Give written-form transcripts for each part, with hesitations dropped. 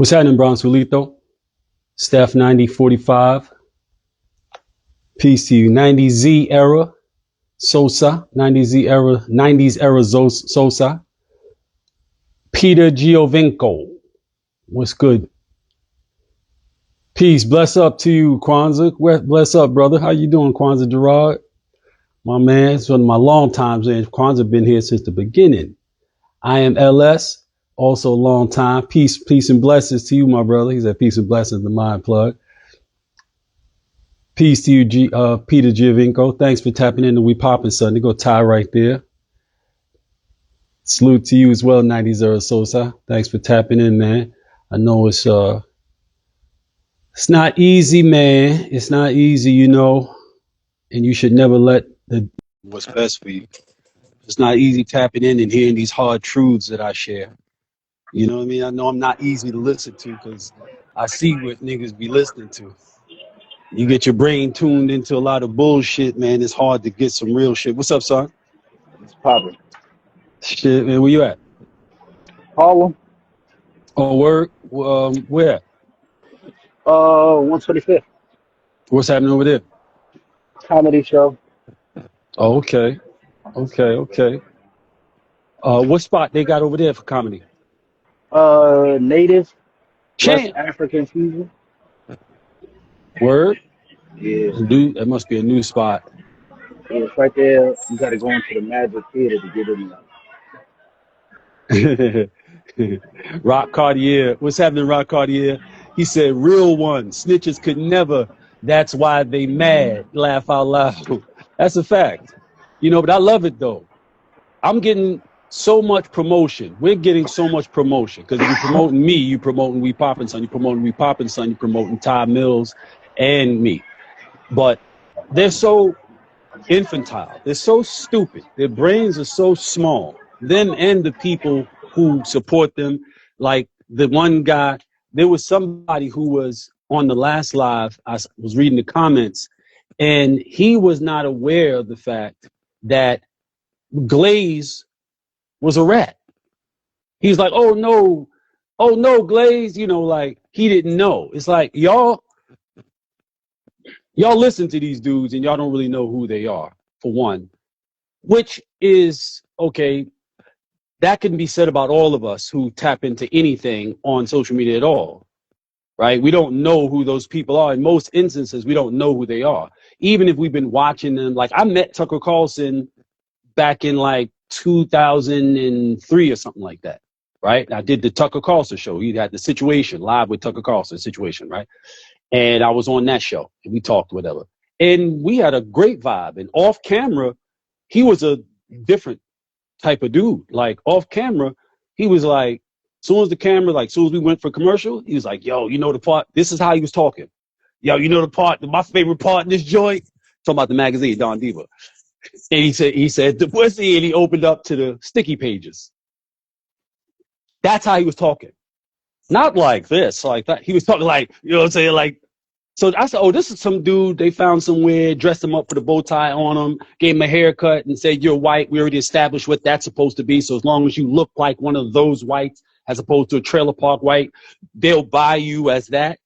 What's happening, Bronsolito? Staff 9045. Peace to you. 90Z era Sosa. 90s era Sosa. Peter Giovinco. What's good? Peace. Bless up to you, Kwanzaa. Bless up, brother. How you doing, Kwanzaa Gerard? My man, it's one of my long times. Kwanzaa been here since the beginning. I am LS. Also a long time. Peace and blessings to you, my brother. He said peace and blessings to Mind Plug. Peace to you, Peter Giovinco. Thanks for tapping in to We Poppin' Sunday. Go tie right there. Salute to you as well, 90s era Sosa. Thanks for tapping in, man. I know it's not easy, man. It's not easy, you know, and you should never let what's best for you. It's not easy tapping in and hearing these hard truths that I share. You know what I mean? I know I'm not easy to listen to because I see what niggas be listening to. You get your brain tuned into a lot of bullshit, man. It's hard to get some real shit. What's up, son? It's popping. Shit, man. Where you at? Harlem. Oh, word? Where? 125th. What's happening over there? Comedy show. Oh, okay. What spot they got over there for comedy? Native. Champ. West African fusion. Word? Yeah. That must be a new spot. Yeah, it's right there. You got to go into the Magic Theater to get in there. Rock Cartier. What's happening, Rock Cartier? He said, real one. Snitches could never. That's why they mad. Laugh out loud. That's a fact. You know, but I love it, though. I'm getting so much promotion. We're getting so much promotion because you're promoting me, you're promoting We Poppin' Son, you're promoting We Poppin' Son, you're promoting Ty Mills and me. But they're so infantile. They're so stupid. Their brains are so small. Them and the people who support them. Like the one guy, there was somebody who was on the last live. I was reading the comments, and he was not aware of the fact that Glaze was a rat. He's like, oh no, Glaze, you know, like he didn't know. It's like y'all listen to these dudes and y'all don't really know who they are, for one, which is okay. That can be said about all of us who tap into anything on social media at all, right? We don't know who those people are. In most instances, we don't know who they are. Even if we've been watching them, like I met Tucker Carlson back in like 2003 or something like that, right? I did the Tucker Carlson show. He had the Situation, Live with Tucker Carlson, Situation, right? And I was on that show, and we talked, whatever. And we had a great vibe. And off camera, he was a different type of dude. Like off camera, he was like, soon as we went for commercial, he was like, yo, you know the part, this is how he was talking. Yo, you know the part, my favorite part in this joint? Talking about the magazine, Don Diva. And he said the pussy, and he opened up to the sticky pages. That's how he was talking. Not like this, like that. He was talking like, you know what I'm saying? Like, so I said, oh, this is some dude they found somewhere, dressed him up with a bow tie on him, gave him a haircut and said, you're white. We already established what that's supposed to be. So as long as you look like one of those whites, as opposed to a trailer park white, they'll buy you as that.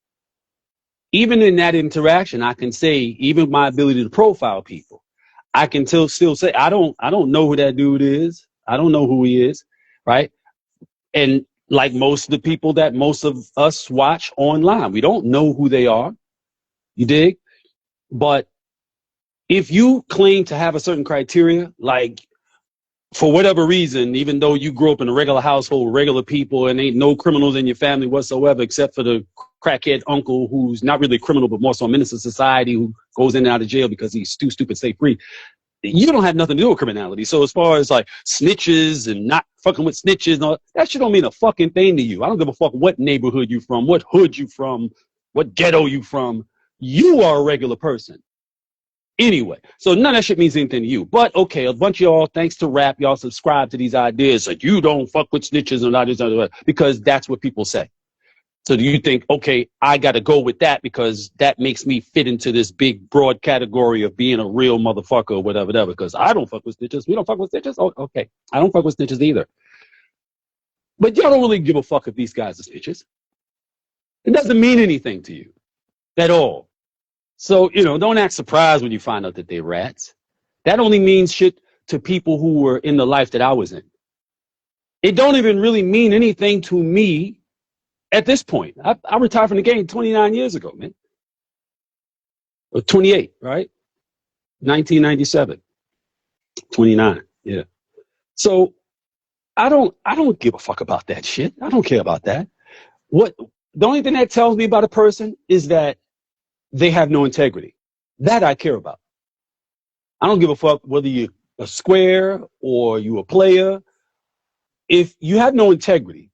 Even in that interaction, I can say, even my ability to profile people, I can still say, I don't know who that dude is. I don't know who he is, right? And like most of the people that most of us watch online, we don't know who they are. You dig? But if you claim to have a certain criteria, like for whatever reason, even though you grew up in a regular household, regular people, and ain't no criminals in your family whatsoever, except for the crackhead uncle who's not really a criminal, but more so a menace to society who goes in and out of jail because he's too stupid to stay free. You don't have nothing to do with criminality. So as far as like snitches and not fucking with snitches and all, that shit don't mean a fucking thing to you. I don't give a fuck what neighborhood you from, what hood you from, what ghetto you from. You are a regular person. Anyway, so none of that shit means anything to you. But okay, a bunch of y'all, thanks to rap, y'all subscribe to these ideas that you don't fuck with snitches and all this, because that's what people say. So do you think, okay, I got to go with that because that makes me fit into this big, broad category of being a real motherfucker or whatever, because I don't fuck with snitches. We don't fuck with snitches? Oh, okay. I don't fuck with snitches either. But y'all don't really give a fuck if these guys are snitches. It doesn't mean anything to you at all. So, don't act surprised when you find out that they're rats. That only means shit to people who were in the life that I was in. It don't even really mean anything to me at this point. I retired from the game 29 years ago, man. Or 28, right? 1997. 29, yeah. So I don't give a fuck about that shit. I don't care about that. The only thing that tells me about a person is that they have no integrity. That I care about. I don't give a fuck whether you're a square or you a player. If you have no integrity,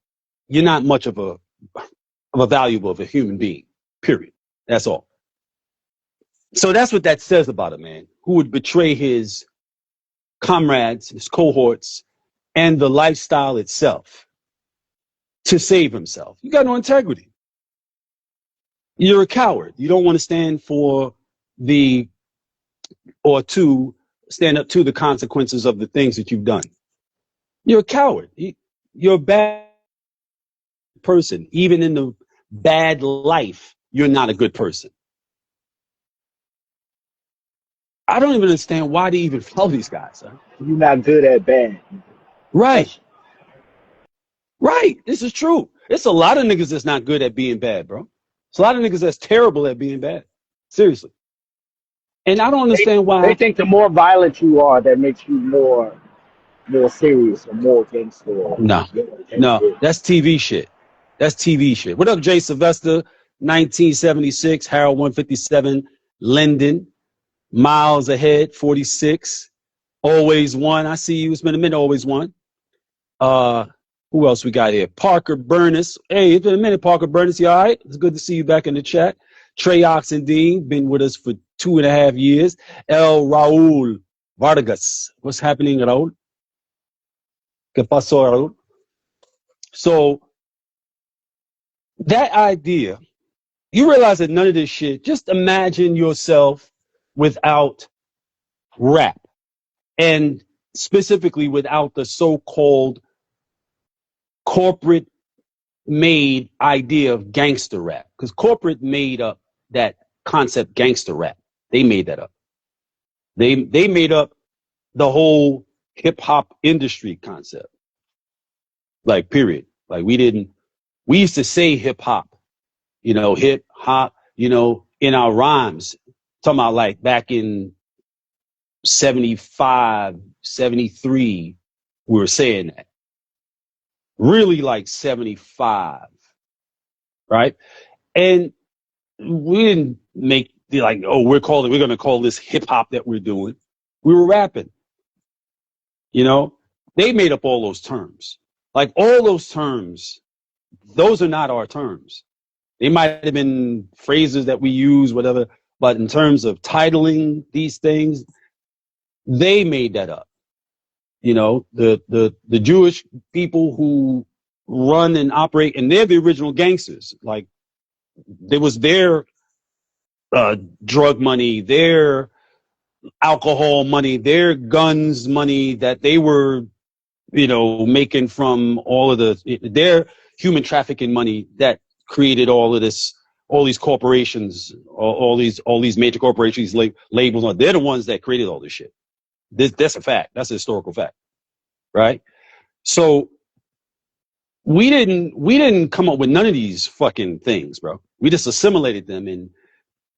you're not much of a valuable of a human being. Period. That's all. So that's what that says about a man who would betray his comrades, his cohorts, and the lifestyle itself to save himself. You got no integrity. You're a coward. You don't want to stand stand up to the consequences of the things that you've done. You're a coward. You're a bad person. Even in the bad life, you're not a good person. I don't even understand why they even follow these guys. Huh? You're not good at bad. Right. Right. This is true. It's a lot of niggas that's not good at being bad, bro. It's a lot of niggas that's terrible at being bad. Seriously. And I don't understand why. They think the more violent you are, that makes you more serious or more gangster. No, that's TV shit. That's TV shit. What up, Jay Sylvester? 1976, Harold 157, Linden, Miles Ahead, 46, Always One. I see you. It's been a minute, Always One. Who else we got here? Parker Burness. Hey, it's been a minute, Parker Burness. You all right? It's good to see you back in the chat. Trey Oxendine, been with us for 2.5 years. El Raul Vargas. What's happening, Raul? ¿Qué pasó, Raul? So, that idea, you realize that none of this shit, just imagine yourself without rap, and specifically without the so-called corporate made idea of gangster rap, because corporate made up that concept gangster rap. They made that up. They made up the whole hip hop industry concept. Like, period. Like, we used to say hip hop, hip hop, in our rhymes, talking about like back in 75, 73, we were saying that. Really like 75, right? And we didn't make like, oh, we're going to call this hip hop that we're doing. We were rapping, They made up all those terms. Like, all those terms, those are not our terms. They might have been phrases that we use, whatever, but in terms of titling these things, they made that up. The Jewish people who run and operate, and they're the original gangsters. Like, there was their drug money, their alcohol money, their guns money that they were, making from all of their human trafficking money that created all of this, all these corporations, all these major corporations, labels. They're the ones that created all this shit. That's a fact. That's a historical fact, right? So we didn't come up with none of these fucking things, bro. We just assimilated them and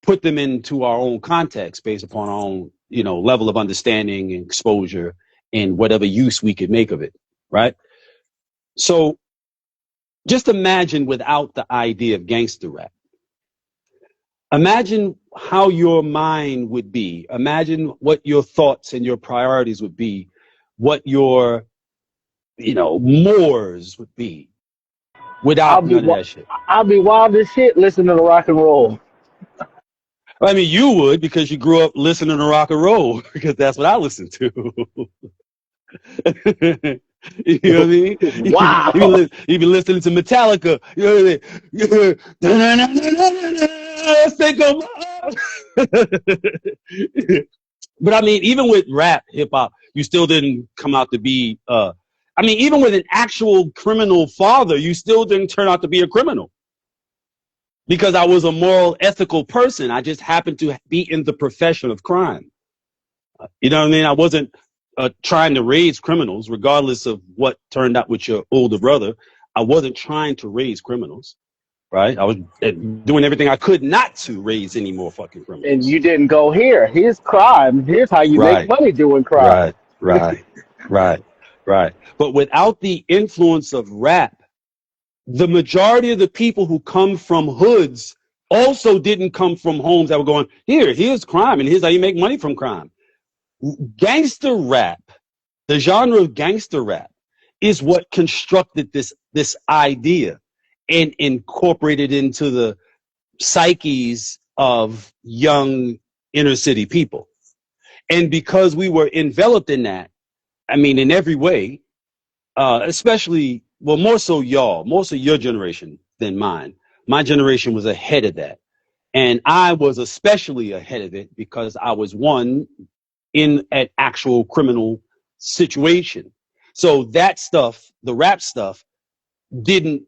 put them into our own context based upon our own, level of understanding and exposure and whatever use we could make of it, right? So just imagine without the idea of gangster rap. Imagine how your mind would be. Imagine what your thoughts and your priorities would be, what your, mores would be without none of that shit. I'll be wild as shit listening to rock and roll. I mean, you would, because you grew up listening to rock and roll, because that's what I listened to. You know what I mean? Wow. You be listening to Metallica. You know what I mean? Think of But I mean, even with rap, hip hop, you still didn't come out to be. Even with an actual criminal father, you still didn't turn out to be a criminal. because I was a moral, ethical person. I just happened to be in the profession of crime. You know what I mean? I wasn't trying to raise criminals, regardless of what turned out with your older brother. I wasn't trying to raise criminals, right? I was doing everything I could not to raise any more fucking And criminals. you didn't go here. Here's crime. Here's how you make Right, money doing crime. right, right, right, right. But without the influence of rap, the majority of the people who come from hoods also didn't come from homes that were going, here's crime, and here's how you make money from crime. Gangster rap, the genre of gangster rap, is what constructed this idea and incorporated into the psyches of young inner city people. And because we were enveloped in that, I mean, in every way, especially, well, more so your generation than mine. My generation was ahead of that. And I was especially ahead of it because I was one in an actual criminal situation. So that stuff, the rap stuff, didn't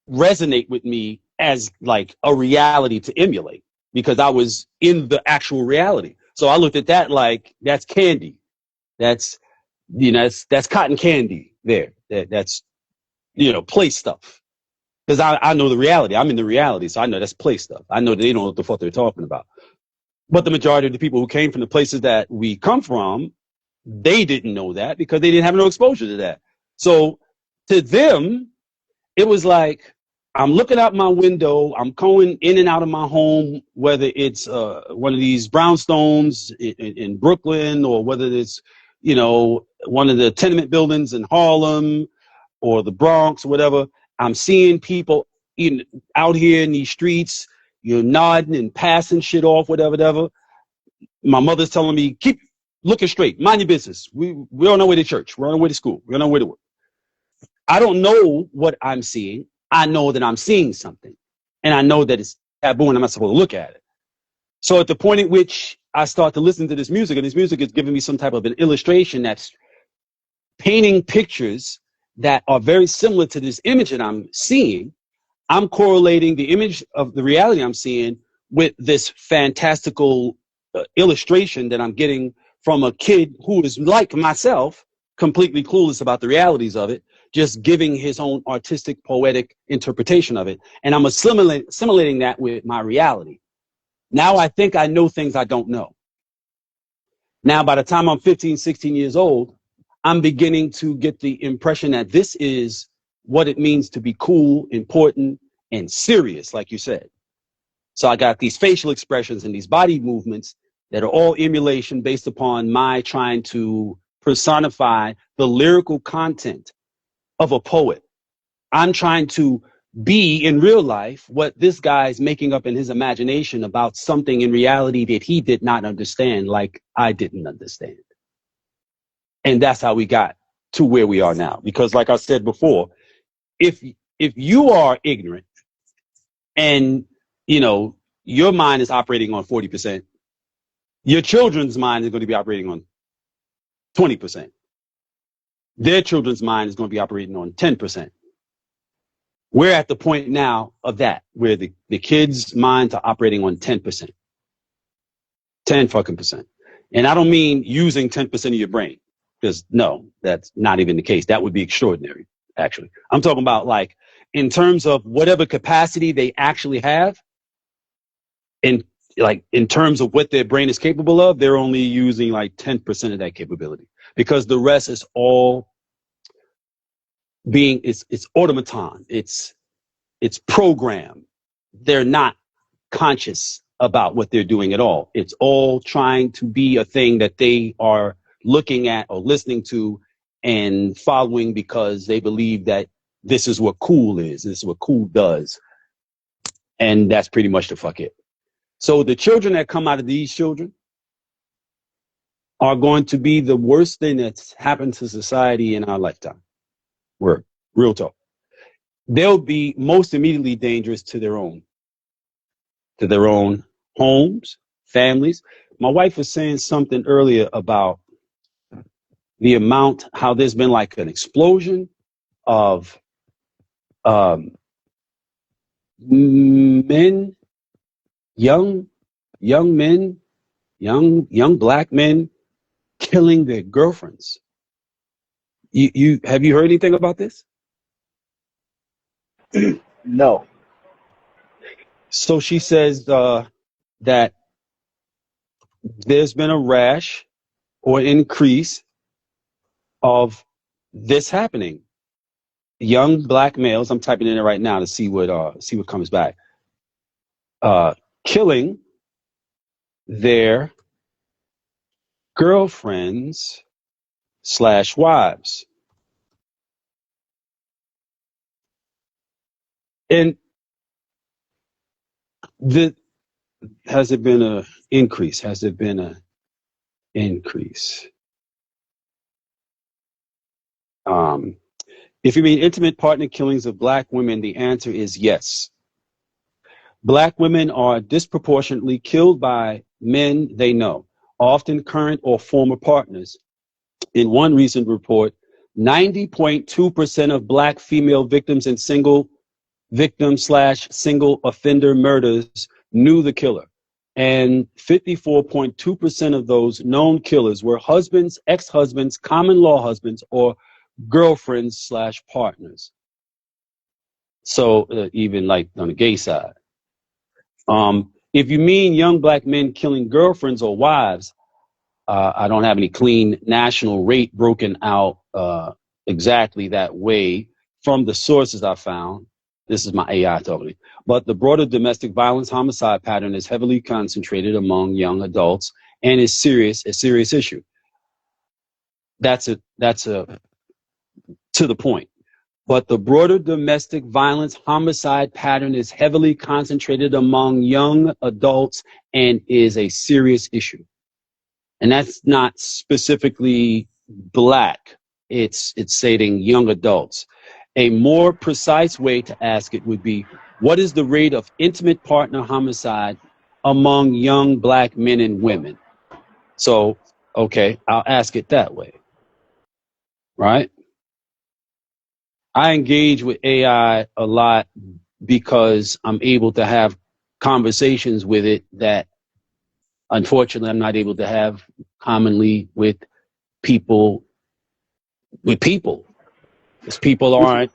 resonate with me as like a reality to emulate because I was in the actual reality. So I looked at that like that's candy. That's, that's cotton candy there. That's, play stuff. Because I know the reality. I'm in the reality. So I know that's play stuff. I know they don't know what the fuck they're talking about. But the majority of the people who came from the places that we come from, they didn't know that because they didn't have no exposure to that. So to them, it was like, I'm looking out my window. I'm going in and out of my home, whether it's one of these brownstones in Brooklyn or whether it's, one of the tenement buildings in Harlem or the Bronx or whatever. I'm seeing people out here in these streets, nodding and passing shit off, whatever. My mother's telling me, keep looking straight, mind your business. We're on our way to church. We're on our way to school. We're on our way to work. I don't know what I'm seeing. I know that I'm seeing something. And I know that it's taboo and I'm not supposed to look at it. So at the point at which I start to listen to this music, and this music is giving me some type of an illustration that's painting pictures that are very similar to this image that I'm seeing, I'm correlating the image of the reality I'm seeing with this fantastical illustration that I'm getting from a kid who is like myself, completely clueless about the realities of it, just giving his own artistic, poetic interpretation of it. And I'm assimilating that with my reality. Now I think I know things I don't know. Now, by the time I'm 15, 16 years old, I'm beginning to get the impression that this is what it means to be cool, important, and serious, like you said. So I got these facial expressions and these body movements that are all emulation based upon my trying to personify the lyrical content of a poet. I'm trying to be in real life what this guy's making up in his imagination about something in reality that he did not understand, like I didn't understand. And that's how we got to where we are now. Because like I said before, if you are ignorant and, your mind is operating on 40%, your children's mind is going to be operating on 20%. Their children's mind is going to be operating on 10%. We're at the point now of that, where the kids' minds are operating on 10%. 10 fucking percent. And I don't mean using 10% of your brain, because no, that's not even the case. That would be extraordinary, actually. I'm talking about like in terms of whatever capacity they actually have, and like in terms of what their brain is capable of, they're only using like 10% of that capability, because the rest is all it's automaton. It's program. They're not conscious about what they're doing at all. It's all trying to be a thing that they are looking at or listening to and following because they believe that this is what cool is. This is what cool does. And that's pretty much the fuck it. So the children that come out of these children are going to be the worst thing that's happened to society in our lifetime. Word. Real talk. They'll be most immediately dangerous to their own homes, families. My wife was saying something earlier about the amount, how there's been like an explosion of men, young men, young black men killing their girlfriends. You have you heard anything about this? No. So she says that there's been a rash or increase of this happening. Young black males, I'm typing in it right now to see what comes back. Killing their girlfriends / wives. And has it been a increase? Has it been a increase? If you mean intimate partner killings of black women, the answer is yes. Black women are disproportionately killed by men they know, often current or former partners. In one recent report, 90.2% of black female victims in single victim / single offender murders knew the killer. And 54.2% of those known killers were husbands, ex-husbands, common law husbands, or girlfriends / partners. So even like on the gay side. If you mean young black men killing girlfriends or wives, I don't have any clean national rate broken out exactly that way from the sources I found. This is my AI talking. But the broader domestic violence homicide pattern is heavily concentrated among young adults and is a serious issue. That's a to the point. But the broader domestic violence homicide pattern is heavily concentrated among young adults and is a serious issue. And that's not specifically black. It's stating young adults. A more precise way to ask it would be, what is the rate of intimate partner homicide among young black men and women? So, okay, I'll ask it that way, right? I engage with AI a lot because I'm able to have conversations with it that unfortunately I'm not able to have commonly with people. Because people aren't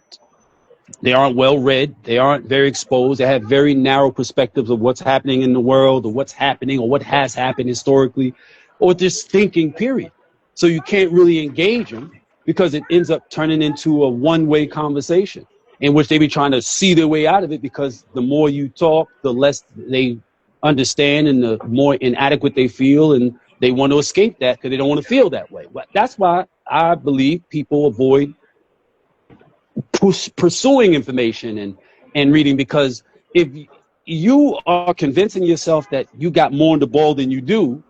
well read, they aren't very exposed, they have very narrow perspectives of what's happening in the world or what's happening or what has happened historically or just thinking, period. So you can't really engage them because it ends up turning into a one-way conversation in which they be trying to see their way out of it, because the more you talk, the less they understand and the more inadequate they feel, and they want to escape that because they don't want to feel that way. But that's why I believe people avoid pursuing information and reading, because if you are convincing yourself that you got more in the ball than you do,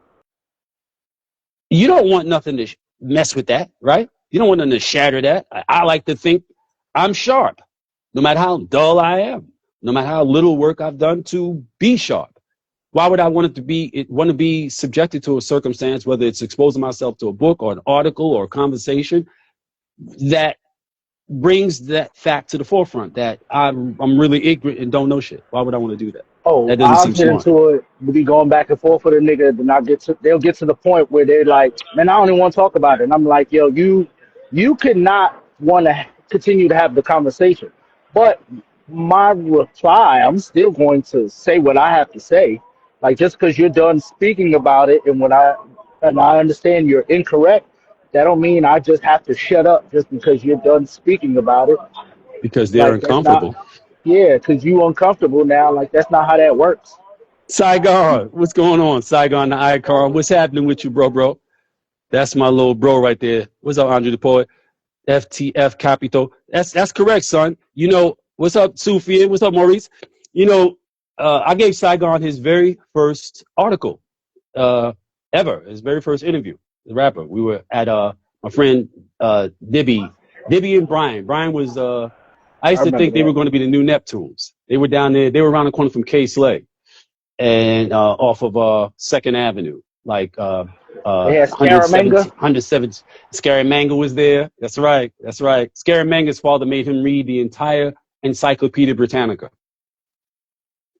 you don't want nothing to mess with that, right? You don't want nothing to shatter that. I like to think I'm sharp, no matter how dull I am, no matter how little work I've done to be sharp. Why would I want to be subjected to a circumstance, whether it's exposing myself to a book or an article or a conversation that brings that fact to the forefront, that I'm really ignorant and don't know shit? Why would I want to do that? Oh, That doesn't I'll seem get smart. into it. We'll be going back and forth with a nigga, then they'll get to the point where they're like, man, I don't even want to talk about it. And I'm like, yo, you could not want to continue to have the conversation. But my reply, I'm still going to say what I have to say. Like, just because you're done speaking about it and I understand you're incorrect, that don't mean I just have to shut up just because you're done speaking about it. Because they're Like, that's not, uncomfortable. yeah, because you uncomfortable now. Like, that's not how that works. Saigon, what's going on? Saigon the icon. What's happening with you, bro? That's my little bro right there. What's up, Andre the Poet? FTF Capito. That's correct, son. You know, what's up, Sufyan? What's up, Maurice? You know, I gave Saigon his very first article ever, his very first interview, the rapper. We were at my friend Dibby and Brian. Brian was, I I used to remember think they that. were going to be the new Neptunes. They were down there, they were around the corner from K Slay and off of 2nd Avenue, like They had 117, Scaramanga. 107. Scary Manga was there. That's right. Scary Manga's father made him read the entire Encyclopedia Britannica.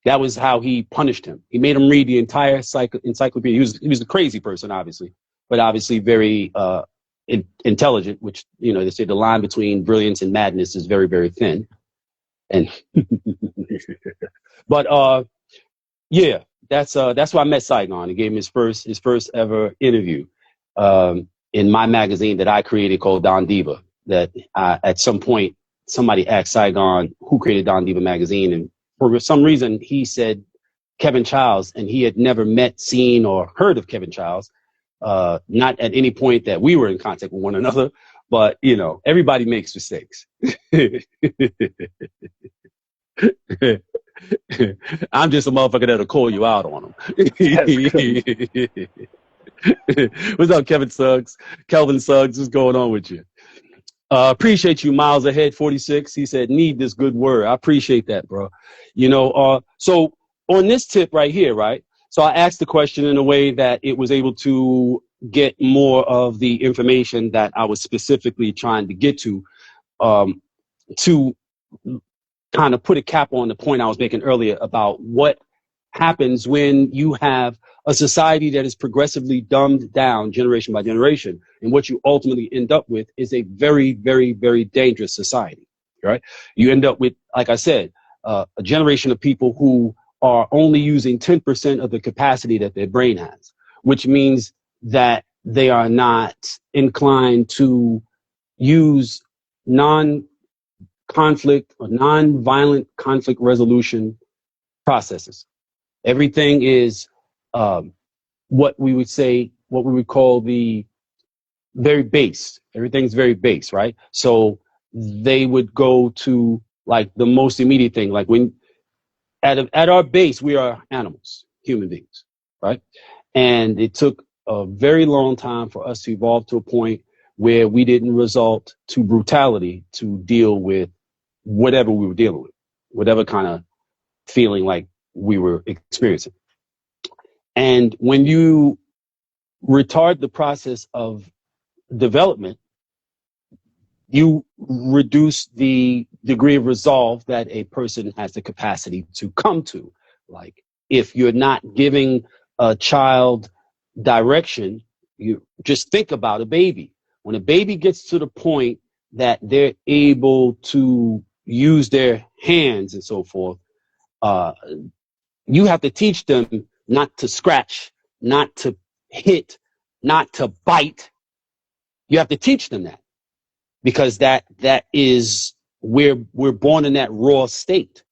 That was how he punished him. He made him read the entire encyclopedia. He was a crazy person, obviously, but obviously very intelligent, which, you know, they say the line between brilliance and madness is very, very thin. And but yeah, that's why I met Saigon. He gave him his first ever interview in my magazine that I created called Don Diva. That at some point somebody asked Saigon who created Don Diva magazine, and for some reason he said Kevin Childs, and he had never met, seen, or heard of Kevin Childs. Not at any point that we were in contact with one another, but you know, everybody makes mistakes. I'm just a motherfucker that'll call you out on them. What's up, Kevin Suggs? Kelvin Suggs, what's going on with you? Appreciate you, Miles Ahead 46. He said, need this good word. I appreciate that, bro. You know, so on this tip right here, right? So I asked the question in a way that it was able to get more of the information that I was specifically trying to get to kind of put a cap on the point I was making earlier about what happens when you have a society that is progressively dumbed down generation by generation. And what you ultimately end up with is a very, very, very dangerous society, right? You end up with, like I said, a generation of people who are only using 10% of the capacity that their brain has, which means that they are not inclined to use non-conflict or non-violent conflict resolution processes. Everything is what we would call the very base. Everything's very base, right? So they would go to like the most immediate thing, like when at our base, we are animals, human beings, right? And it took a very long time for us to evolve to a point where we didn't resort to brutality to deal with whatever we were dealing with, whatever kind of feeling like we were experiencing. And when you retard the process of development, you reduce the degree of resolve that a person has the capacity to come to. Like, if you're not giving a child direction, you just think about a baby. When a baby gets to the point that they're able to use their hands and so forth, you have to teach them not to scratch, not to hit, not to bite. You have to teach them that, because that is where we're born in that raw state.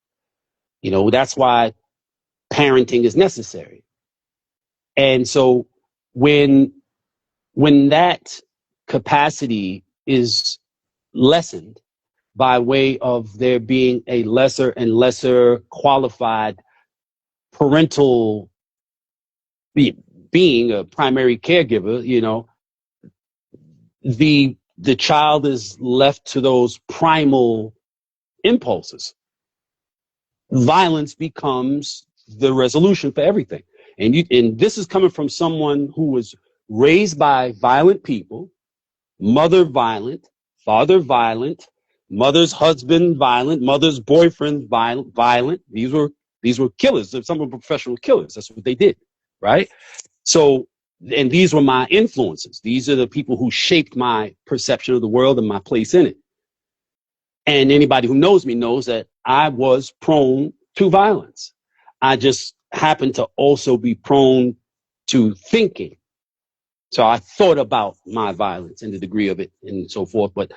You know, that's why parenting is necessary. And so when that capacity is lessened by way of there being a lesser and lesser qualified parental being a primary caregiver, you know, the child is left to those primal impulses. Violence becomes the resolution for everything. And this is coming from someone who was raised by violent people, mother violent, father violent, mother's husband violent, mother's boyfriend violent. These were killers. Some were professional killers. That's what they did, right? So, and these were my influences. These are the people who shaped my perception of the world and my place in it. And anybody who knows me knows that I was prone to violence. I just happened to also be prone to thinking. So I thought about my violence and the degree of it and so forth, but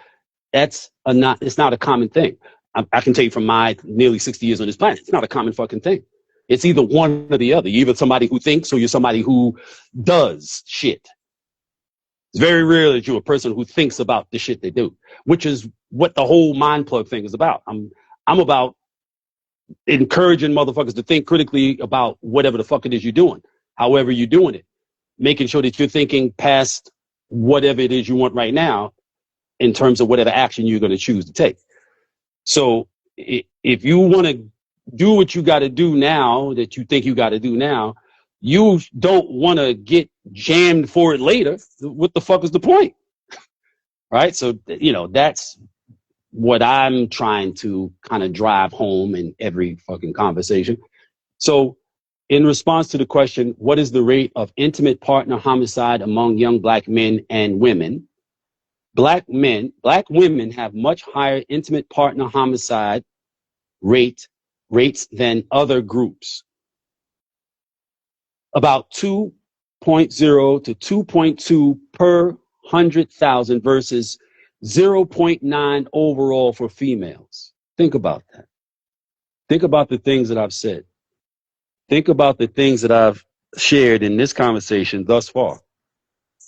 it's not a common thing. I can tell you from my nearly 60 years on this planet, it's not a common fucking thing. It's either one or the other. You're either somebody who thinks or you're somebody who does shit. It's very rare that you're a person who thinks about the shit they do, which is what the whole mind plug thing is about. I'm about encouraging motherfuckers to think critically about whatever the fuck it is you're doing, however you're doing it, making sure that you're thinking past whatever it is you want right now in terms of whatever action you're going to choose to take. So if you want to do what you got to do now, that you think you got to do now, you don't want to get jammed for it later. What the fuck is the point? Right? So, you know, that's what I'm trying to kind of drive home in every fucking conversation. So in response to the question, what is the rate of intimate partner homicide among young black men and women? Black women have much higher intimate partner homicide rates than other groups. About 2.0 to 2.2 per 100,000 versus 0.9 overall for females. Think about that. Think about the things that I've said. Think about the things that I've shared in this conversation thus far.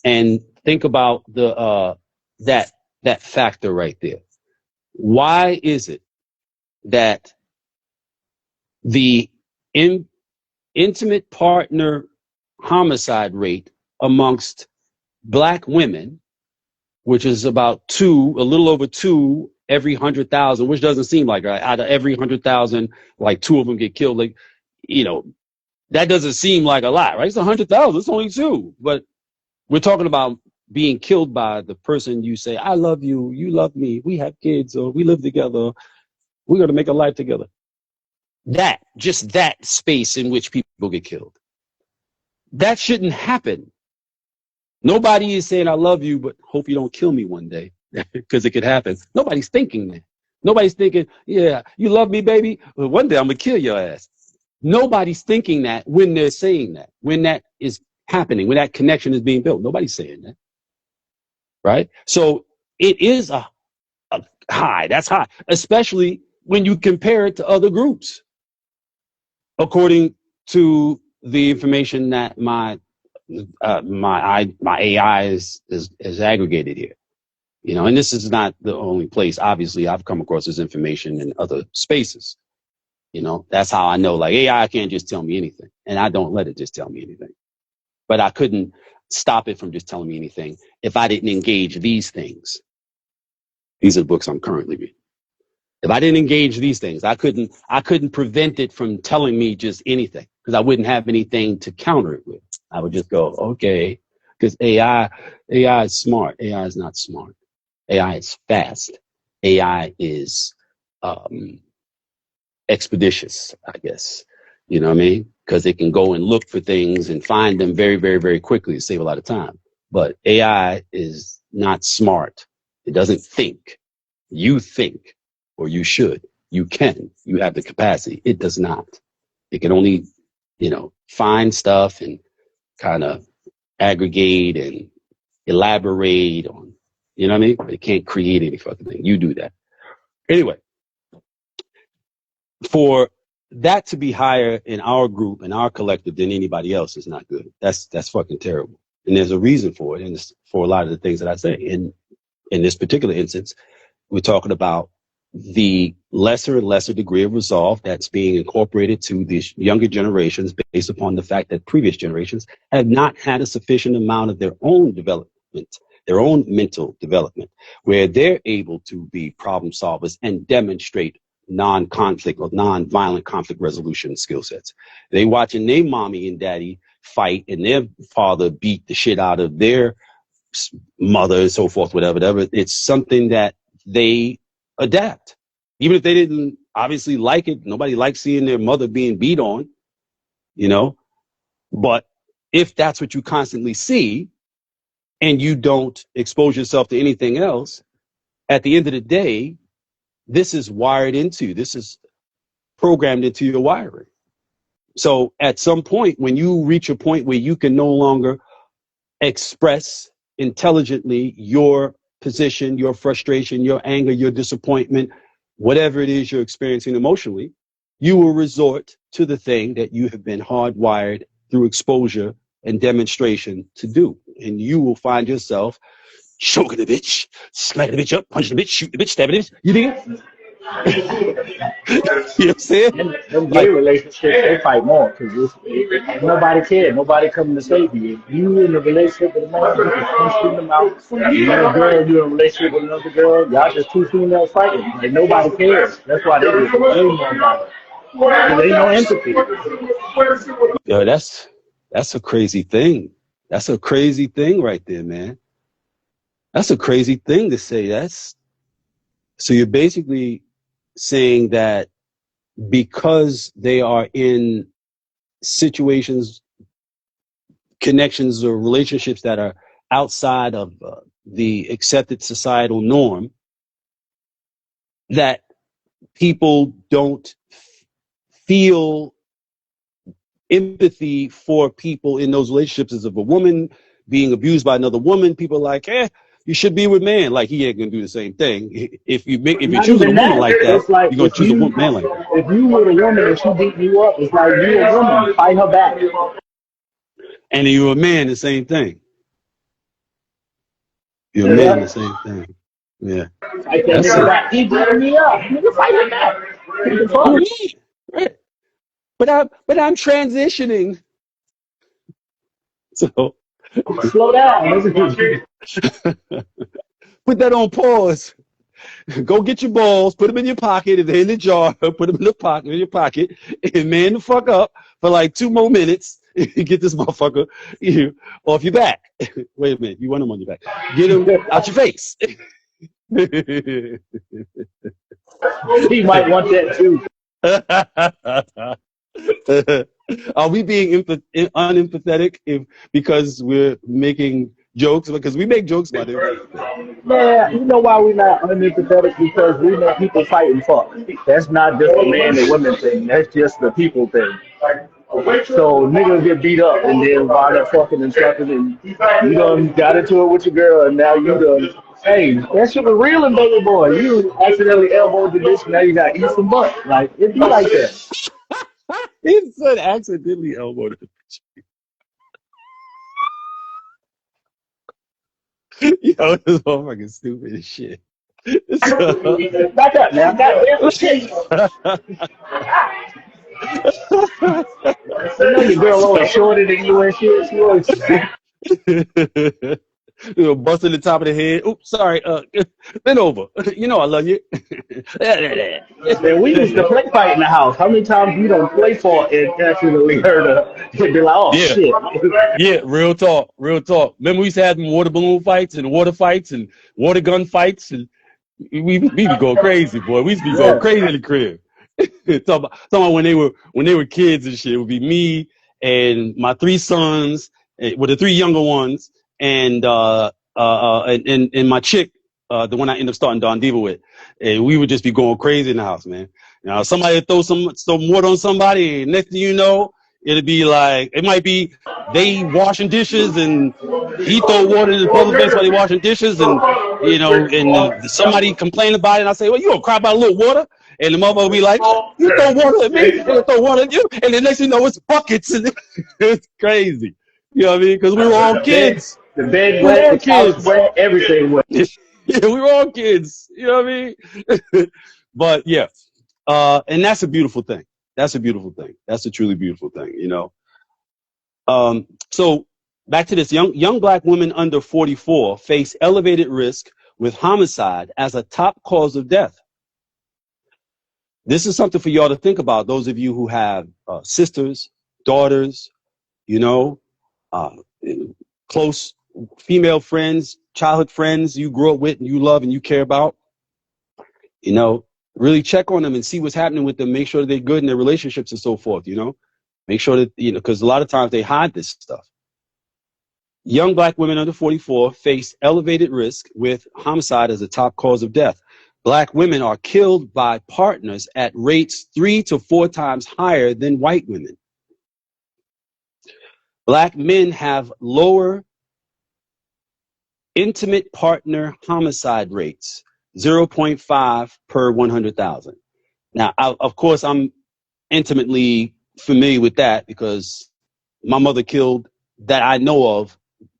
And think about the that factor right there. Why is it that the intimate partner homicide rate amongst black women, which is about a little over 2 every 100,000, which doesn't seem like, right? Out of every 100,000, like 2 of them get killed. Like, that doesn't seem like a lot, right? It's 100,000. It's only 2, but we're talking about being killed by the person you say, I love you, you love me, we have kids, or we live together, we're going to make a life together. Just that space in which people get killed. That shouldn't happen. Nobody is saying, I love you, but hope you don't kill me one day, because it could happen. Nobody's thinking that. Nobody's thinking, yeah, you love me, baby, but one day I'm going to kill your ass. Nobody's thinking that when they're saying that, when that is happening, when that connection is being built. Nobody's saying that. Right? So it is a high. That's high, especially when you compare it to other groups. According to the information that my AI is aggregated here, and this is not the only place. Obviously, I've come across this information in other spaces. That's how I know. Like, AI can't just tell me anything, and I don't let it just tell me anything. But I couldn't stop it from just telling me anything if I didn't engage these things. These are the books I'm currently reading. If I didn't engage these things, I couldn't prevent it from telling me just anything, because I wouldn't have anything to counter it with. I would just go, okay, because AI is smart. AI is not smart. AI is fast. AI is expeditious, I guess. You know what I mean? Because it can go and look for things and find them very, very, very quickly to save a lot of time. But AI is not smart. It doesn't think. You think, or you should. You can. You have the capacity. It does not. It can only, find stuff and kind of aggregate and elaborate on, you know what I mean? But it can't create any fucking thing. You do that. Anyway, for that to be higher in our group and our collective than anybody else is not good. That's fucking terrible. And there's a reason for it. And it's for a lot of the things that I say. In this particular instance, we're talking about the lesser and lesser degree of resolve that's being incorporated to these younger generations based upon the fact that previous generations have not had a sufficient amount of their own development, their own mental development, where they're able to be problem solvers and demonstrate non-conflict or non-violent conflict resolution skill sets. They watching their mommy and daddy fight and their father beat the shit out of their mother and so forth, whatever. It's something that they adapt. Even if they didn't obviously like it, nobody likes seeing their mother being beat on, but if that's what you constantly see and you don't expose yourself to anything else, at the end of the day, this is programmed into your wiring. So at some point, when you reach a point where you can no longer express intelligently your position, your frustration, your anger, your disappointment, whatever it is you're experiencing emotionally, you will resort to the thing that you have been hardwired through exposure and demonstration to do. And you will find yourself choking the bitch, smacking the bitch up, punching the bitch, shooting the bitch, stabbing the bitch. You dig it? You know what I'm saying? Them gay relationships, they fight more because nobody cares. Nobody coming to save you. If you in a relationship with a man, you can punch them out. Another girl, you in a relationship with another girl, y'all just two females fighting. Like, nobody cares. That's why they just way more about it. There ain't no empathy. Yo, that's a crazy thing. That's a crazy thing right there, man. That's a crazy thing to say. So you're basically saying that because they are in situations, connections, or relationships that are outside of the accepted societal norm, that people don't feel empathy for people in those relationships. As of a woman being abused by another woman, people are like, you should be with man. Like, he ain't gonna do the same thing. If you're Not choosing a even woman that. like that, It's like you're gonna choose a man like that. if you were a woman and she beat you up, it's like you a woman, fight her back. And if you're a man, the same thing. You're a man, the same thing. Yeah. I can't nigga back. He beating me up. Nigga, fight him back. Right. But I'm transitioning. So Slow down. put that on pause. Go get your balls, put them in your pocket. If they're in the jar, put them in your pocket, and man the fuck up for like 2 more minutes. Get this motherfucker off your back. Wait a minute, you want him on your back? Get him out your face. He might want that too. Are we being unempathetic because we're making jokes? Because we make jokes about it. Yeah, you know why we're not unempathetic? Because we know people fight and fuck. That's not just a man and women thing. That's just the people thing. So niggas get beat up and then wind up fucking and sucking, and you done got into it with your girl, and now you done. Hey, that shit was real and baby boy. You accidentally elbowed the bitch, now you got to eat some butt. Like, it be like that. He said accidentally elbowed it. Yo, this motherfucking stupid as shit. Back up now. Goddamn shit. You know your girl always shorter than you and shit. She always busting the top of the head. Oops, sorry. Bend over. You know I love you. Man, we used to play fight in the house. How many times we don't play for and accidentally heard her be like, oh shit. Yeah, real talk. Remember we used to have water balloon fights and water fights and water gun fights, and we be going crazy, boy. We used to be going crazy in the crib. Talking about when they were kids and shit. It would be me and my 3 sons, with the 3 younger ones, and my chick, the one I ended up starting Don Diva with, and we would just be going crazy in the house, man. You know, somebody would throw some water on somebody, and next thing you know, it'd be like, it might be they washing dishes and he throw water in his brother's face while they washing dishes, and somebody complain about it, and I say, well, you gonna cry about a little water? And the mother will be like, you throw water at me, and I throw water at you, and the next thing you know, it's buckets, and it's crazy. You know what I mean? Because we were all kids. The bed wet, the couch wet, everything wet. Yeah, we were all kids. You know what I mean? But yeah, and that's a beautiful thing. That's a beautiful thing. That's a truly beautiful thing, you know. So back to this, young black women under 44 face elevated risk with homicide as a top cause of death. This is something for y'all to think about, those of you who have sisters, daughters, you know, close female friends, childhood friends you grew up with and you love and you care about. You know, really check on them and see what's happening with them. Make sure they're good in their relationships and so forth, you know. Make sure that, you know, because a lot of times they hide this stuff. Young black women under 44 face elevated risk with homicide as a top cause of death. Black women are killed by partners at rates 3 to 4 times higher than white women. Black men have lower intimate partner homicide rates, 0.5 per 100,000. Now, of course, I'm intimately familiar with that because my mother killed, that I know of,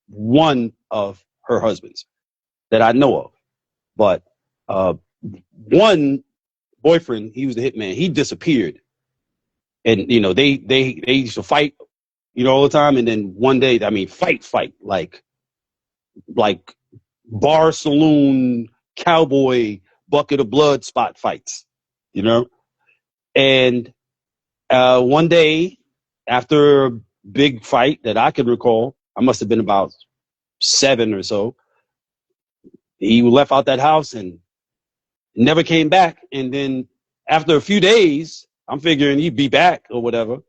one of her husbands that I know of. But one boyfriend, he was the hitman, he disappeared. And, you know, they used to fight, you know, all the time. And then one day, I mean, fight, like bar saloon, cowboy, bucket of blood spot fights, you know? And one day, after a big fight that I can recall, I must have been about 7 or so, he left out that house and never came back. And then after a few days, I'm figuring he'd be back or whatever.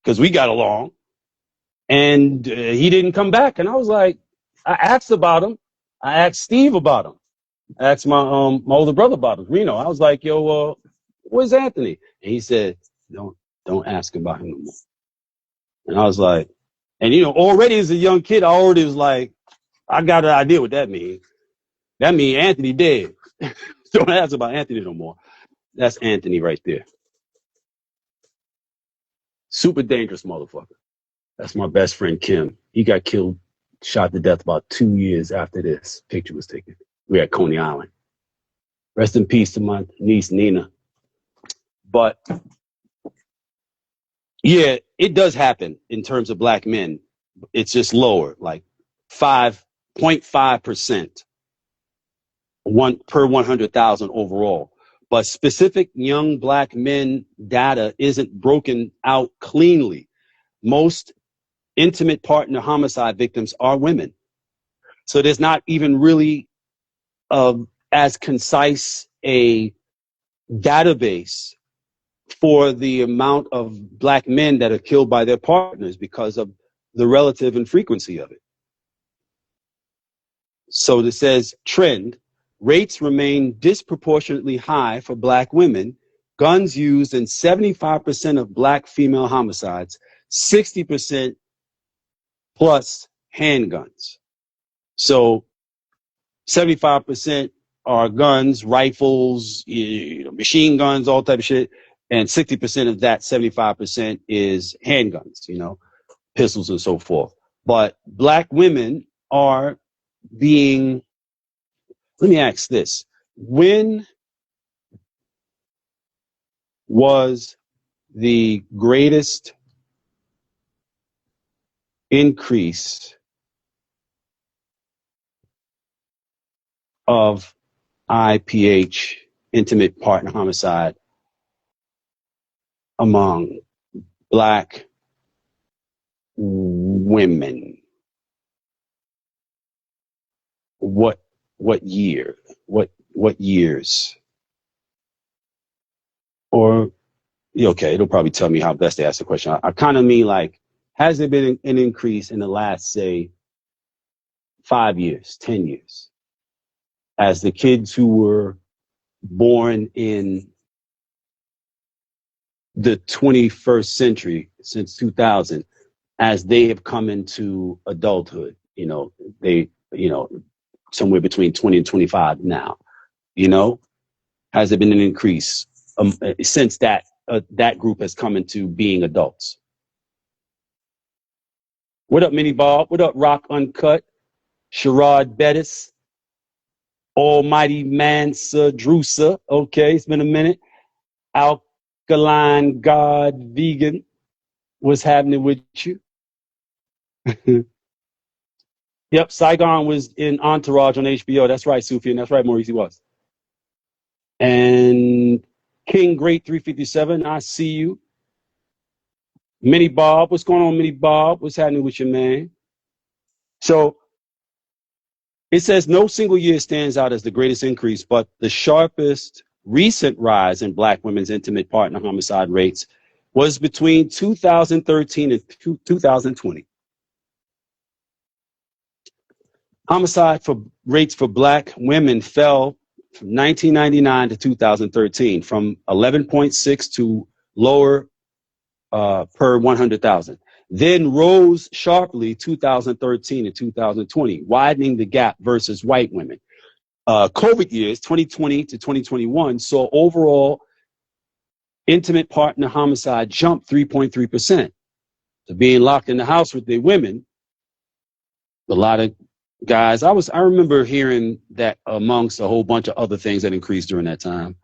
because we got along. And he didn't come back. And I was like, I asked about him. I asked Steve about him. I asked my older brother about him, Reno. I was like, yo, where's Anthony? And he said, don't ask about him no more. And I was like, and already as a young kid, I already was like, I got an idea what that means. That means Anthony dead. Don't ask about Anthony no more. That's Anthony right there. Super dangerous motherfucker. That's my best friend, Kim. He got killed, shot to death about 2 years after this picture was taken. We're at Coney Island. Rest in peace to my niece, Nina. But yeah, it does happen in terms of black men. It's just lower, like 5.5% per 100,000 overall. But specific young black men data isn't broken out cleanly. Most intimate partner homicide victims are women. So there's not even really as concise a database for the amount of black men that are killed by their partners because of the relative infrequency of it. So it says trend, rates remain disproportionately high for black women, guns used in 75% of black female homicides, 60% plus handguns. So 75% are guns, rifles, machine guns, all type of shit. And 60% of that 75% is handguns, pistols and so forth. But black women are being, let me ask this. When was the greatest increase of IPH, intimate partner homicide, among black women? What year? What years? Or okay, it'll probably tell me how best to ask the question. I kind of mean like, has there been an increase in the last, say, 5 years, 10 years? As the kids who were born in the 21st century, since 2000, as they have come into adulthood, they, somewhere between 20 and 25 now, has there been an increase since that group has come into being adults? What up, Mini Bob? What up, Rock Uncut? Sherrod Bettis? Almighty Mansa Drusa. Okay, it's been a minute. Alkaline God Vegan. What's happening with you? Yep, Saigon was in Entourage on HBO. That's right, Sufyan. That's right, Maurice, he was. And King Great 357, I see you. Mini Bob, what's going on, Mini Bob? What's happening with your man? So it says no single year stands out as the greatest increase, but the sharpest recent rise in black women's intimate partner homicide rates was between 2013 and 2020. Homicide rates for black women fell from 1999 to 2013, from 11.6 to lower per 100,000. Then rose sharply 2013 and 2020, widening the gap versus white women. COVID years, 2020 to 2021, saw overall intimate partner homicide jump 3.3%. So being locked in the house with their women, a lot of guys, I remember hearing that amongst a whole bunch of other things that increased during that time,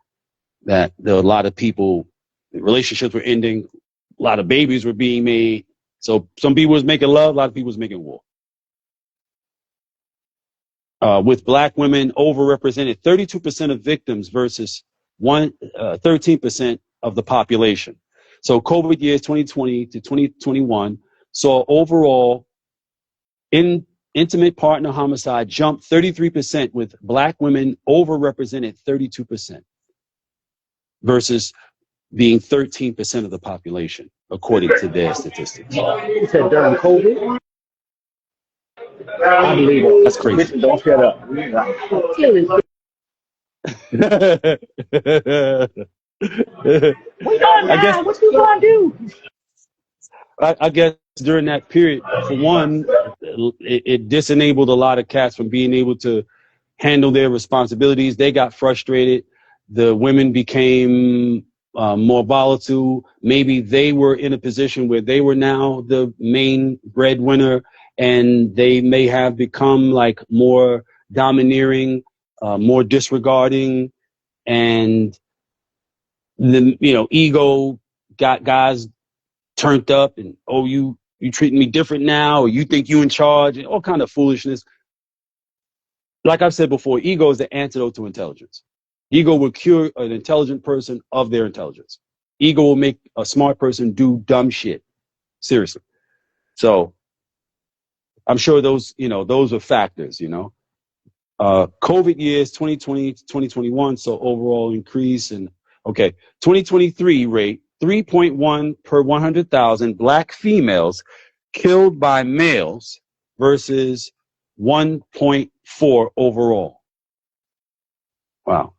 that there were a lot of people, relationships were ending, a lot of babies were being made. So some people was making love, a lot of people was making war. With black women overrepresented, 32% of victims versus 13% of the population. So COVID years 2020 to 2021 saw overall intimate partner homicide jump 33%, with black women overrepresented 32% versus being 13% of the population, according to their statistics. You said during COVID. I believe it. That's crazy. Bitches, don't shut up. We gonna I guess die. What you gonna do? I guess during that period, for one, it disenabled a lot of cats from being able to handle their responsibilities. They got frustrated. The women became more volatile. Maybe they were in a position where they were now the main breadwinner, and they may have become like more domineering, more disregarding, and the ego got guys turned up, and you treating me different now, or you think you in charge, and all kind of foolishness. Like I've said before, ego is the antidote to intelligence. Ego will cure an intelligent person of their intelligence. Ego will make a smart person do dumb shit. Seriously. So I'm sure those are factors, COVID years, 2020, 2021. So overall increase. And okay, 2023 rate, 3.1 per 100,000 black females killed by males versus 1.4 overall. Wow.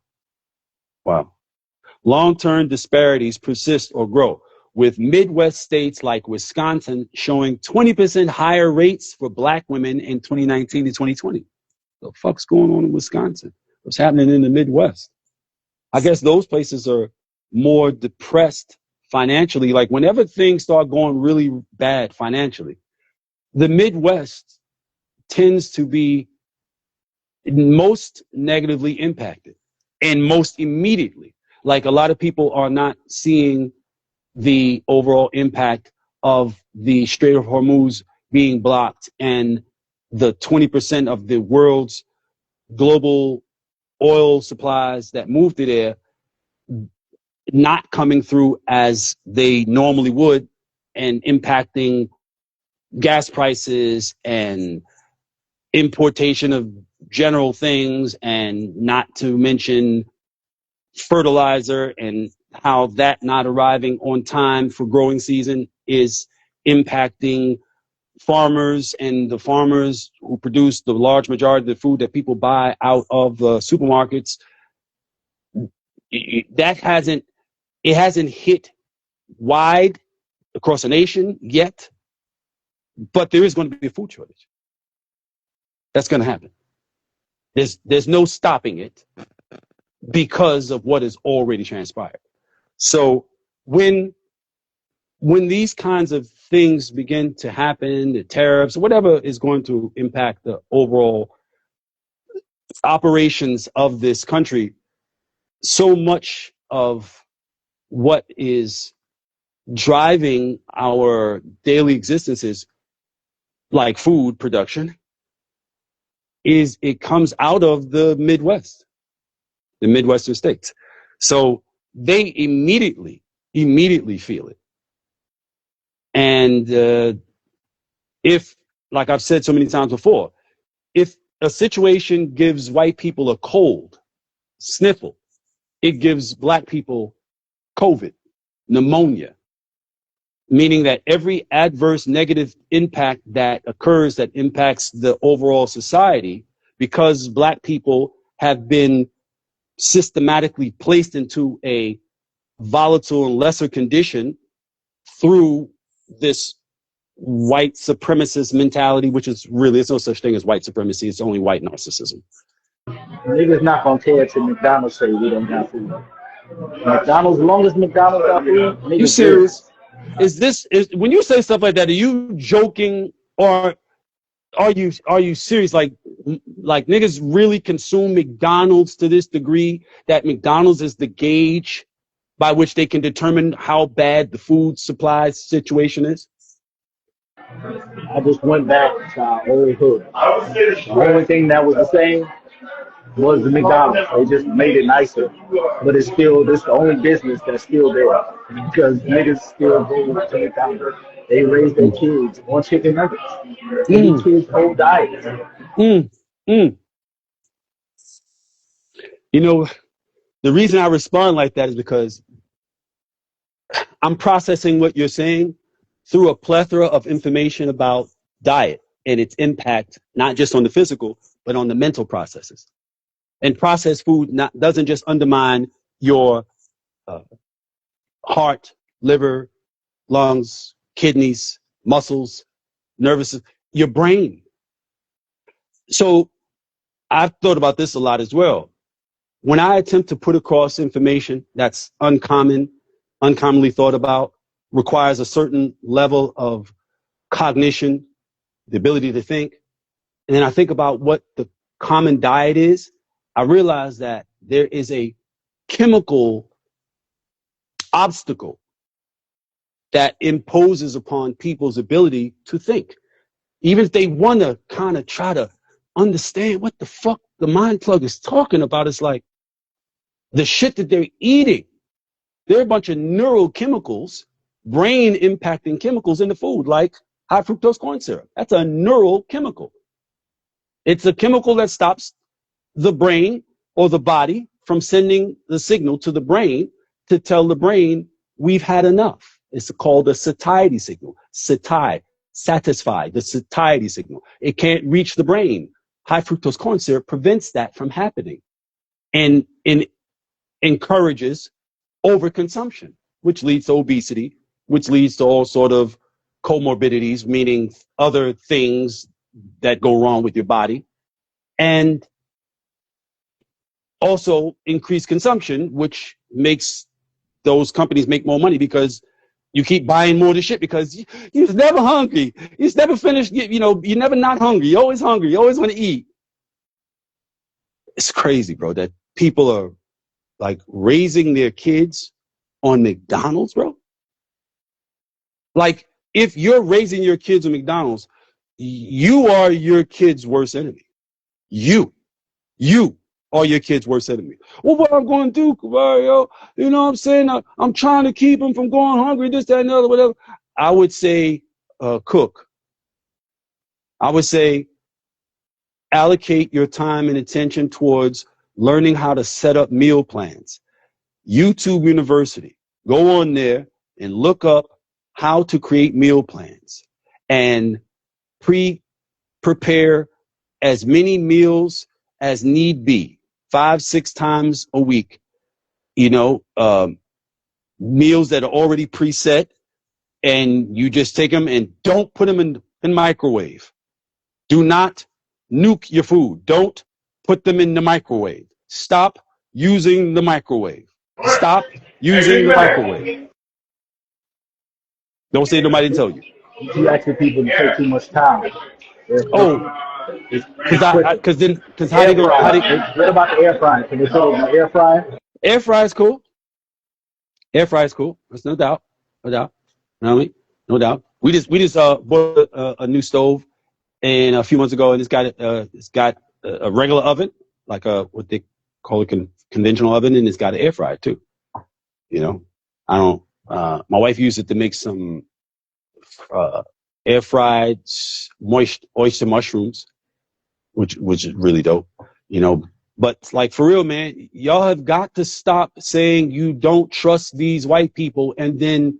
Long-term disparities persist or grow, with Midwest states like Wisconsin showing 20% higher rates for black women in 2019 and 2020. What the fuck's going on in Wisconsin? What's happening in the Midwest? I guess those places are more depressed financially. Like whenever things start going really bad financially, the Midwest tends to be most negatively impacted and most immediately. Like a lot of people are not seeing the overall impact of the Strait of Hormuz being blocked and the 20% of the world's global oil supplies that move through there not coming through as they normally would, and impacting gas prices and importation of general things, and not to mention fertilizer, and how that not arriving on time for growing season is impacting farmers, and the farmers who produce the large majority of the food that people buy out of the supermarkets. That hasn't hit wide across the nation yet, but there is going to be a food shortage. That's going to happen. There's no stopping it because of what has already transpired. So when these kinds of things begin to happen, the tariffs, whatever is going to impact the overall operations of this country, so much of what is driving our daily existences, like food production, it comes out of the Midwest, the Midwestern states. So they immediately feel it. And if, like I've said so many times before, if a situation gives white people a cold, sniffle, it gives black people COVID, pneumonia, meaning that every adverse negative impact that occurs that impacts the overall society, because black people have been systematically placed into a volatile and lesser condition through this white supremacist mentality, which is really, it's no such thing as white supremacy, it's only white narcissism. Niggas not gonna care till McDonald's say we don't got food. McDonald's, as long as McDonald's got food, niggas. You serious? Is when you say stuff like that, are you joking, or are you serious? Like niggas really consume McDonald's to this degree that McDonald's is the gauge by which they can determine how bad the food supply situation is? I just went back to our old hood. The only thing that was the same was the McDonald's. They just made it nicer, but it's the only business that's still there, because niggas still go to McDonald's. They raise their kids on chicken nuggets. Any kids' whole diet. You know, the reason I respond like that is because I'm processing what you're saying through a plethora of information about diet and its impact, not just on the physical, but on the mental processes. And processed food doesn't just undermine your uh, heart, liver, lungs, kidneys, muscles, nervous system, your brain. So I've thought about this a lot as well. When I attempt to put across information that's uncommonly thought about, requires a certain level of cognition, the ability to think, and then I think about what the common diet is, I realize that there is a chemical obstacle that imposes upon people's ability to think. Even if they want to kind of try to understand what the fuck the mind plug is talking about, it's like the shit that they're eating. There are a bunch of neurochemicals, brain impacting chemicals in the food, like high fructose corn syrup. That's a neurochemical. It's a chemical that stops the brain or the body from sending the signal to the brain to tell the brain we've had enough. It's called a satiety signal. Satisfy, the satiety signal. It can't reach the brain. High fructose corn syrup prevents that from happening and encourages overconsumption, which leads to obesity, which leads to all sort of comorbidities, meaning other things that go wrong with your body, and also increased consumption, which makes those companies make more money because you keep buying more of the shit because you're never hungry. You're never finished. You're never not hungry. You're always hungry. You always want to eat. It's crazy, bro, that people are like raising their kids on McDonald's, bro. Like, if you're raising your kids on McDonald's, you are your kid's worst enemy. You are your kid's worst enemy. Well, what I'm going to do, Cabario, you know what I'm saying? I'm trying to keep them from going hungry, this, that, and the other, whatever. I would say cook. I would say allocate your time and attention towards learning how to set up meal plans. YouTube University. Go on there and look up how to create meal plans and prepare as many meals as need be, 5-6 times a week. Meals that are already preset, and you just take them and don't put them in microwave. Do not nuke your food. Don't put them in the microwave. Stop using the microwave. Stop using the microwave. Don't say nobody didn't tell you. You asking people to take too much time. Oh, because how they go? What about the air fryer? Can they put it in the air fryer? Air fry is cool. Air fry is cool. There's no doubt. No doubt. You know what I mean? No doubt. We just bought a new stove, and a few months ago, and it's got a regular oven, like what they call a conventional oven, and it's got an air fryer too. I don't. My wife used it to make some air fried moist oyster mushrooms, which is really dope. But like, for real, man, y'all have got to stop saying you don't trust these white people and then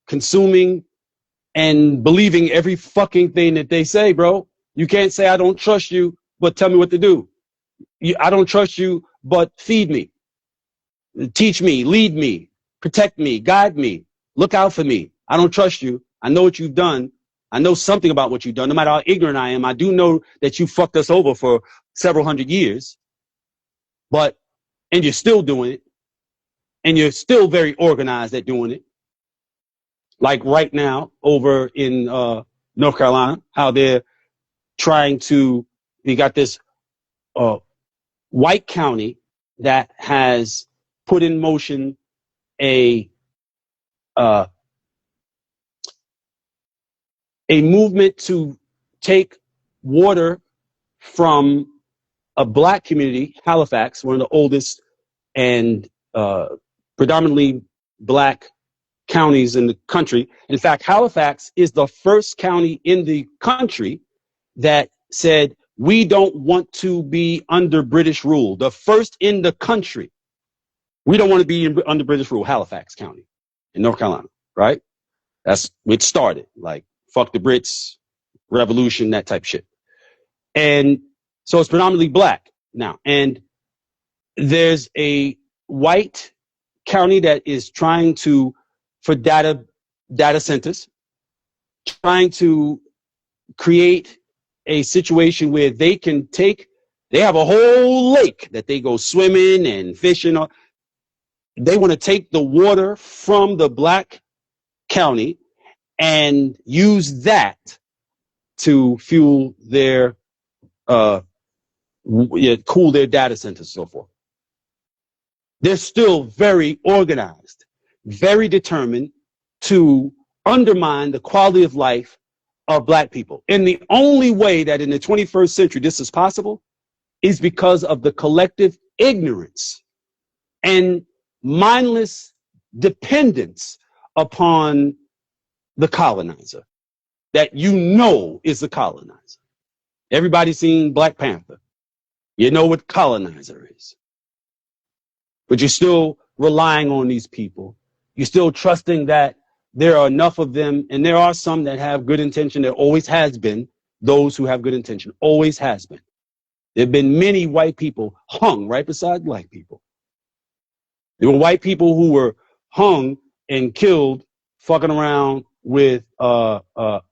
consuming and believing every fucking thing that they say, bro. You can't say I don't trust you, but tell me what to do. I don't trust you, but feed me, teach me, lead me, protect me, guide me, look out for me. I don't trust you. I know what you've done. I know something about what you've done. No matter how ignorant I am, I do know that you fucked us over for several hundred years. And you're still doing it. And you're still very organized at doing it. Like right now over in North Carolina, how they're we got this white county that has put in motion a movement to take water from a black community, Halifax, one of the oldest and predominantly black counties in the country. In fact, Halifax is the first county in the country that said, we don't want to be under British rule. The first in the country. We don't want to be under British rule, Halifax County in North Carolina, right? That's it started. Like, fuck the Brits, revolution, that type of shit. And so it's predominantly black now. And there's a white county that is trying to, for data centers, trying to create a situation where they can they have a whole lake that they go swimming and fishing on. They want to take the water from the black county and use that to fuel their, cool their data centers and so forth. They're still very organized, very determined to undermine the quality of life of black people. And the only way that in the 21st century this is possible is because of the collective ignorance and mindless dependence upon the colonizer that is the colonizer. Everybody's seen Black Panther. You know what colonizer is. But you're still relying on these people. You're still trusting that there are enough of them, and there are some that have good intention. There always has been those who have good intention. Always has been. There have been many white people hung right beside black people. There were white people who were hung and killed fucking around with Turner.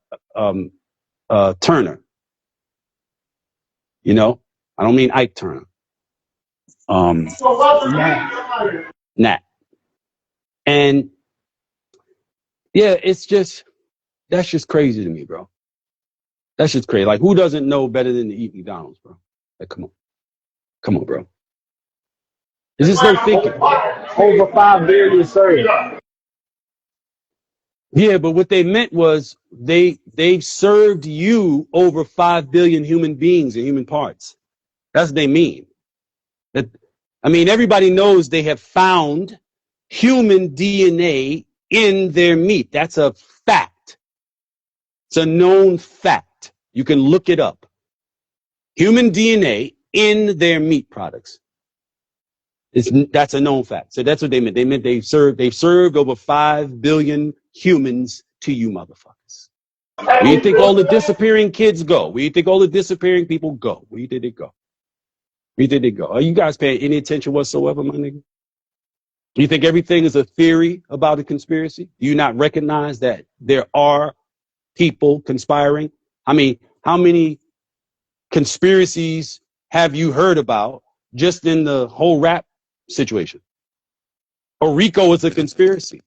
You know, I don't mean Ike Turner. Nat. And yeah, that's just crazy to me, bro. That's just crazy. Like, who doesn't know better than to eat McDonald's, bro? Like, come on, bro. Is this no thinking? Over 5 billion served. Yeah, but what they meant was they served you over 5 billion human beings and human parts. That's what they mean. Everybody knows they have found human DNA in their meat. That's a fact. It's a known fact. You can look it up. Human DNA in their meat products. That's a known fact. So that's what they meant. They meant they've served over 5 billion humans to you motherfuckers. Where you think all the disappearing kids go? Where you think all the disappearing people go? Where did it go? Where did it go? Are you guys paying any attention whatsoever, my nigga? Do you think everything is a theory about a conspiracy? Do you not recognize that there are people conspiring? I mean, how many conspiracies have you heard about just in the whole rap situation? Rico is a conspiracy.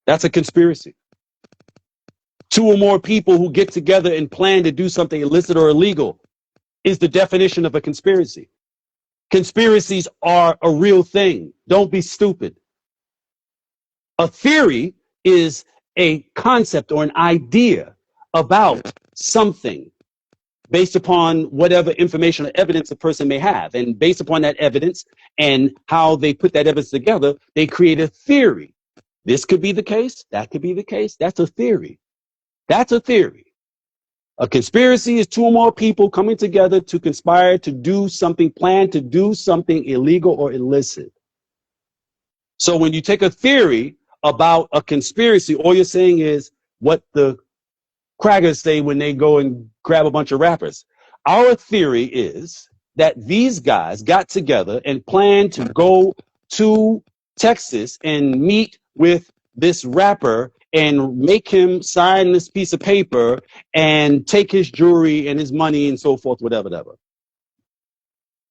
That's a conspiracy. 2 or more people who get together and plan to do something illicit or illegal is the definition of a conspiracy. Conspiracies are a real thing. Don't be stupid. A theory is a concept or an idea about something based upon whatever information or evidence a person may have. And based upon that evidence and how they put that evidence together, they create a theory. This could be the case. That could be the case. That's a theory. That's a theory. A conspiracy is 2 or more people coming together to conspire to do something, plan to do something illegal or illicit. So when you take a theory about a conspiracy, all you're saying is what the crackers say when they go and grab a bunch of rappers. Our theory is that these guys got together and planned to go to Texas and meet with this rapper and make him sign this piece of paper and take his jewelry and his money and so forth, whatever.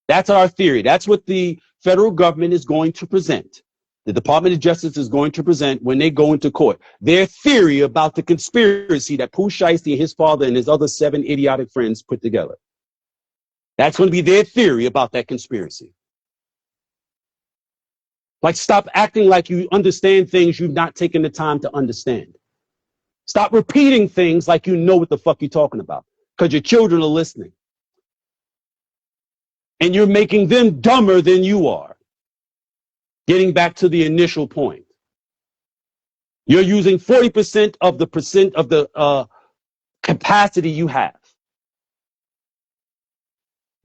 That's our theory. That's what the federal government is going to present. The Department of Justice is going to present when they go into court. Their theory about the conspiracy that Pooh Shiesty and his father and his other 7 idiotic friends put together. That's going to be their theory about that conspiracy. Like, stop acting like you understand things you've not taken the time to understand. Stop repeating things like you know what the fuck you're talking about, because your children are listening. And you're making them dumber than you are. Getting back to the initial point. You're using 40% of the capacity you have.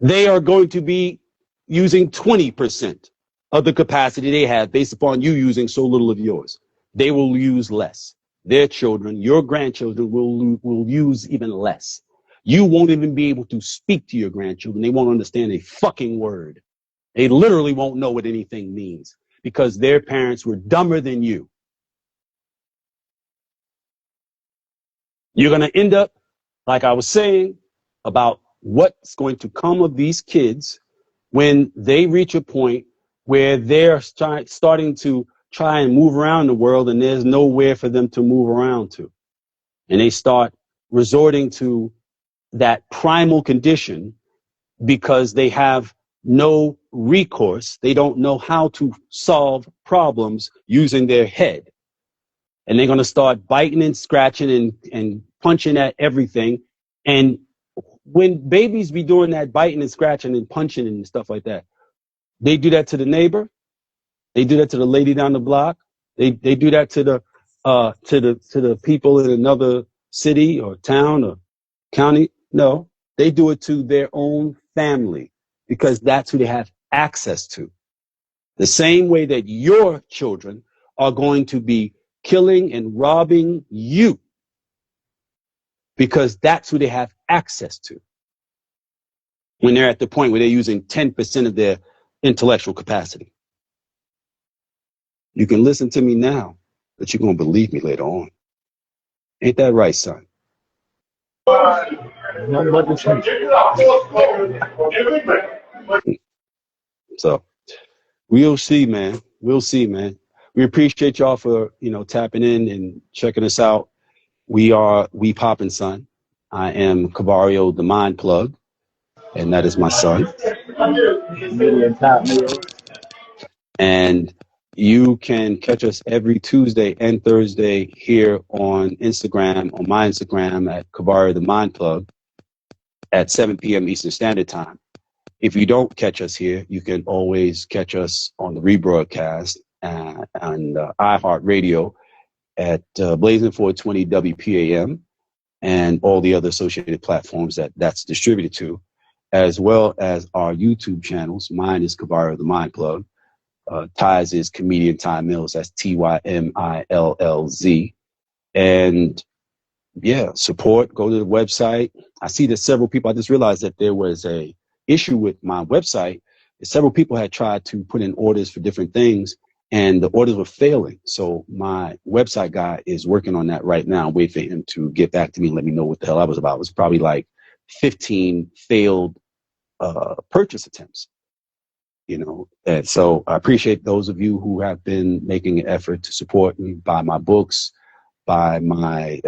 They are going to be using 20%. of the capacity they have based upon you using so little of yours. They will use less. Their children, your grandchildren will use even less. You won't even be able to speak to your grandchildren. They won't understand a fucking word. They literally won't know what anything means because their parents were dumber than you. You're going to end up, like I was saying, about what's going to come of these kids when they reach a point where they're starting to try and move around the world and there's nowhere for them to move around to. And they start resorting to that primal condition because they have no recourse. They don't know how to solve problems using their head. And they're going to start biting and scratching and punching at everything. And when babies be doing that biting and scratching and punching and stuff like that, they do that to the neighbor. They do that to the lady down the block. They do that to the people in another city or town or county. No, they do it to their own family because that's who they have access to. The same way that your children are going to be killing and robbing you because that's who they have access to when they're at the point where they're using 10% of their intellectual capacity. You can listen to me now, but you're going to believe me later on. Ain't that right, son? So we'll see, man. We'll see, man. We appreciate y'all for, tapping in and checking us out. We are We Poppin' Son. I am Kavario, the Mind Plug, and that is my son. And you can catch us every Tuesday and Thursday here on Instagram, on my Instagram at Kavario, the Mind Plug, at 7 p.m. Eastern Standard Time. If you don't catch us here, you can always catch us on the rebroadcast on iHeartRadio at Blazing 420 WPAM and all the other associated platforms that's distributed to, as well as our YouTube channels. Mine is Kavario the Mind Plug. Ty's is Comedian Ty Mills. That's TYMILLZ. And yeah, support. Go to the website. I see that several people. I just realized that there was a issue with my website. Several people had tried to put in orders for different things, and the orders were failing. So my website guy is working on that right now. Wait for him to get back to me and let me know what the hell I was about. It was probably like 15 failed purchase attempts. And so I appreciate those of you who have been making an effort to support me, buy my books, buy my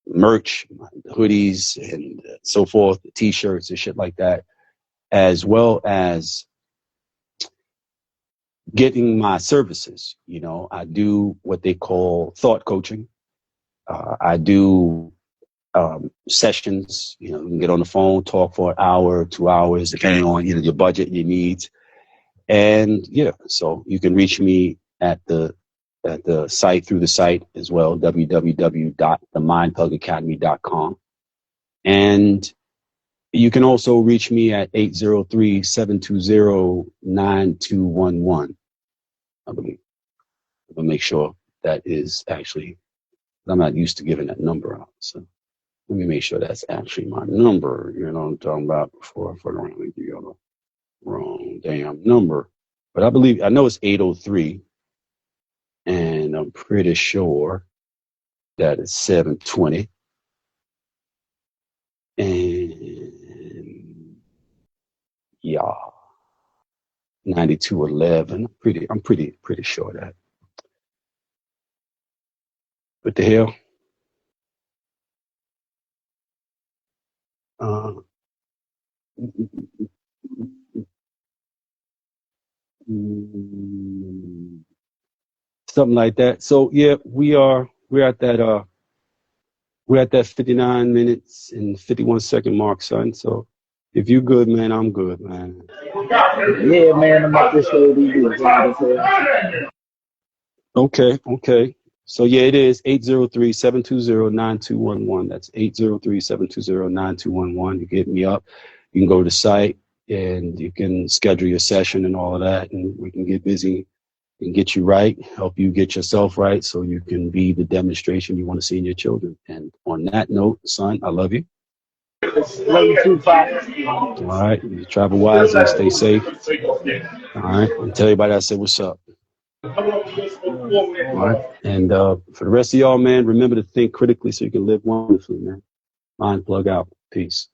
merch, my hoodies, and so forth, the T-shirts and shit like that, as well as getting my services. I do what they call thought coaching. I do sessions. You can get on the phone, talk for an hour, 2 hours, depending on your budget, your needs. And so you can reach me at the site, through the site as well, www.themindplugacademy.com. And you can also reach me at 803-720-9211. I believe. I'll make sure that is actually, I'm not used to giving that number out. So let me make sure that's actually my number. You know what I'm talking about before I fuck around with you. Wrong damn number, but I know it's 803, and I'm pretty sure that it's 720, and 9211. I'm pretty sure that. What the hell? Something like that. So yeah, we're at that 59 minutes and 51 second mark, son. So if you good, man, I'm good, man. Yeah, man, I'm about to show you. Okay. So yeah, it is 803-720-9211. That's 803-720-9211. You get me up. You can go to the site. and you can schedule your session and all of that, and we can get busy and get you right, help you get yourself right so you can be the demonstration you want to see in your children. And on that note, son, I love you. Love you too, Pop. All right. You travel wisely, stay safe. All right. And tell everybody I said what's up. All right. And for the rest of y'all, man, remember to think critically so you can live wonderfully, man. Mind plug out. Peace.